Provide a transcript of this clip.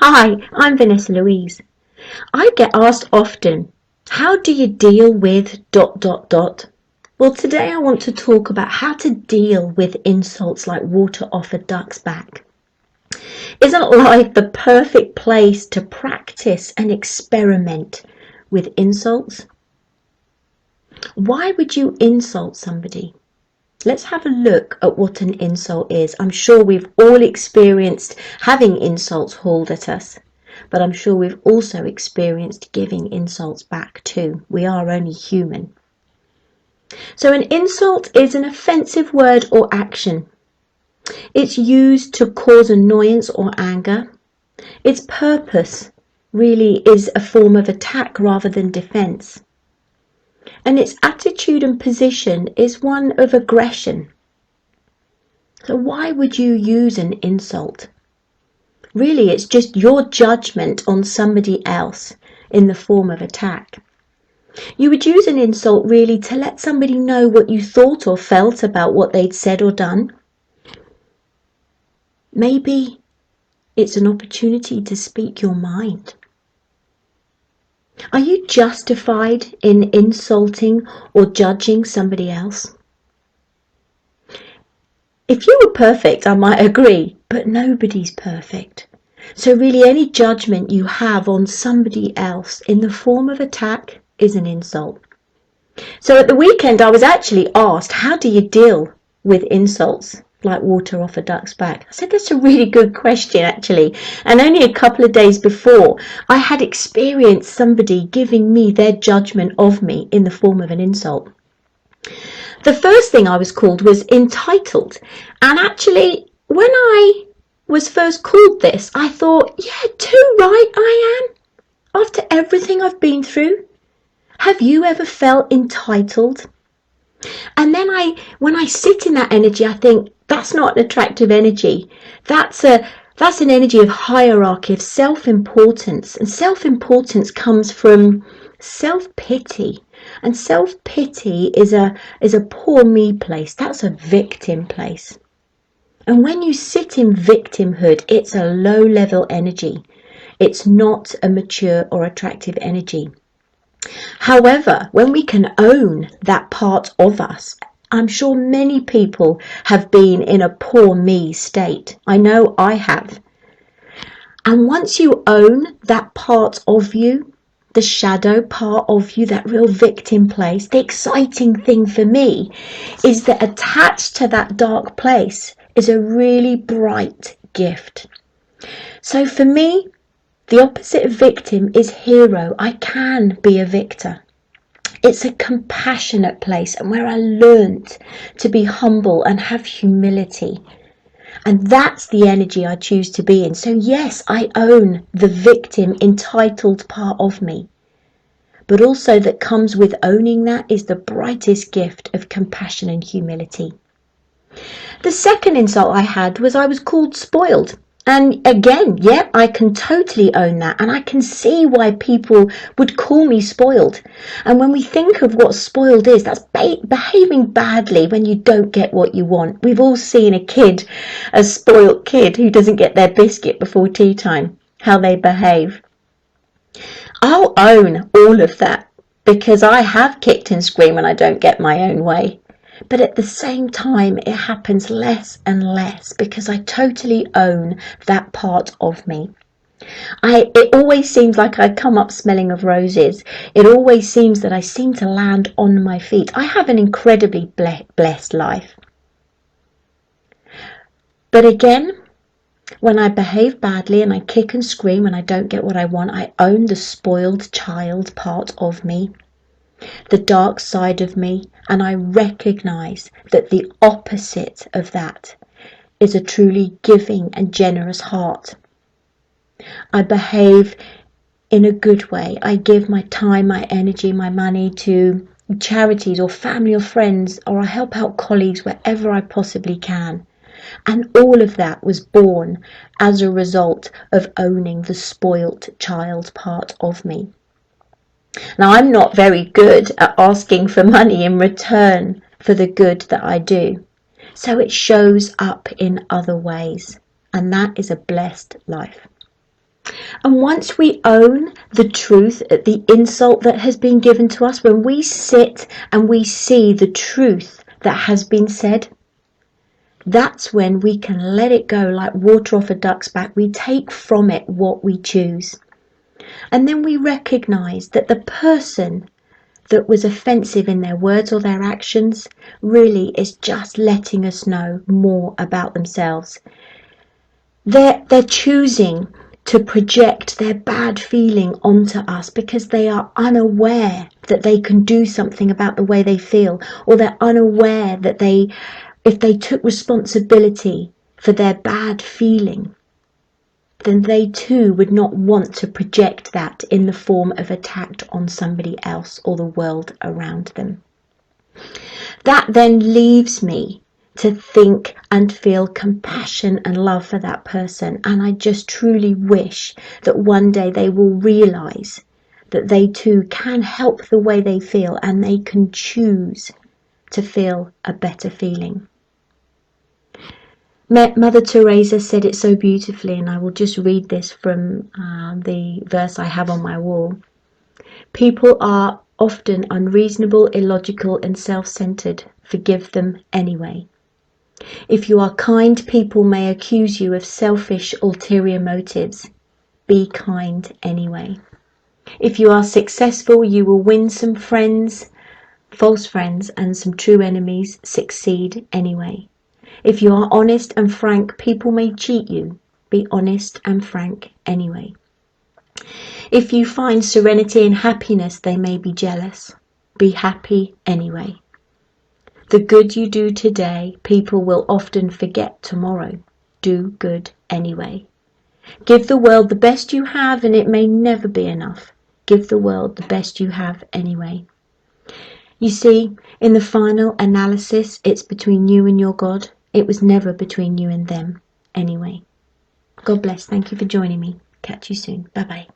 Hi, I'm Vanessa Louise. I get asked often, how do you deal with ... Well, today I want to talk about how to deal with insults like water off a duck's back. Isn't life the perfect place to practice and experiment with insults? Why would you insult somebody? Let's have a look at what an insult is. I'm sure we've all experienced having insults hauled at us, but I'm sure we've also experienced giving insults back too. We are only human. So an insult is an offensive word or action. It's used to cause annoyance or anger. Its purpose really is a form of attack rather than defense. And its attitude and position is one of aggression. So why would you use an insult? Really, it's just your judgment on somebody else in the form of attack. You would use an insult really to let somebody know what you thought or felt about what they'd said or done. Maybe it's an opportunity to speak your mind. Are you justified in insulting or judging somebody else? If you were perfect, I might agree, but nobody's perfect. So really any judgment you have on somebody else in the form of attack is an insult. So at the weekend I was actually asked, how do you deal with insults like water off a duck's back? I said, that's a really good question actually. And only a couple of days before, I had experienced somebody giving me their judgment of me in the form of an insult. The first thing I was called was entitled. And actually, when I was first called this, I thought, yeah, too right I am. After everything I've been through, have you ever felt entitled? And then when I sit in that energy, I think that's not an attractive energy. That's an energy of hierarchy, of self-importance. And self-importance comes from self-pity. And self-pity is a poor me place. That's a victim place. And when you sit in victimhood, it's a low-level energy. It's not a mature or attractive energy. However, when we can own that part of us, I'm sure many people have been in a poor me state. I know I have. And once you own that part of you, the shadow part of you, that real victim place, the exciting thing for me is that attached to that dark place is a really bright gift. So for me, the opposite of victim is hero. I can be a victor. It's a compassionate place and where I learned to be humble and have humility. And that's the energy I choose to be in. So yes, I own the victim, entitled part of me. But also that comes with owning that is the brightest gift of compassion and humility. The second insult I had was I was called spoiled. And again, yeah, I can totally own that. And I can see why people would call me spoiled. And when we think of what spoiled is, that's behaving badly when you don't get what you want. We've all seen a spoiled kid who doesn't get their biscuit before tea time, how they behave. I'll own all of that because I have kicked and screamed when I don't get my own way. But at the same time, it happens less and less because I totally own that part of me. It always seems like I come up smelling of roses. It always seems that I seem to land on my feet. I have an incredibly blessed life. But again, when I behave badly and I kick and scream and I don't get what I want, I own the spoiled child part of me, the dark side of me, and I recognize that the opposite of that is a truly giving and generous heart. I behave in a good way. I give my time, my energy, my money to charities or family or friends, or I help out colleagues wherever I possibly can. And all of that was born as a result of owning the spoilt child part of me. Now, I'm not very good at asking for money in return for the good that I do. So it shows up in other ways. And that is a blessed life. And once we own the truth, the insult that has been given to us, when we sit and we see the truth that has been said, that's when we can let it go like water off a duck's back. We take from it what we choose. And then we recognise that the person that was offensive in their words or their actions really is just letting us know more about themselves. They're choosing to project their bad feeling onto us because they are unaware that they can do something about the way they feel, or they're unaware that if they took responsibility for their bad feeling, then they too would not want to project that in the form of attack on somebody else or the world around them. That then leaves me to think and feel compassion and love for that person. And I just truly wish that one day they will realise that they too can help the way they feel, and they can choose to feel a better feeling. Mother Teresa said it so beautifully, and I will just read this from the verse I have on my wall. People are often unreasonable, illogical, and self-centered. Forgive them anyway. If you are kind, people may accuse you of selfish, ulterior motives. Be kind anyway. If you are successful, you will win some friends, false friends, and some true enemies. Succeed anyway. If you are honest and frank, people may cheat you. Be honest and frank anyway. If you find serenity and happiness, they may be jealous. Be happy anyway. The good you do today, people will often forget tomorrow. Do good anyway. Give the world the best you have, and it may never be enough. Give the world the best you have anyway. You see, in the final analysis, it's between you and your God. It was never between you and them anyway. God bless. Thank you for joining me. Catch you soon. Bye-bye.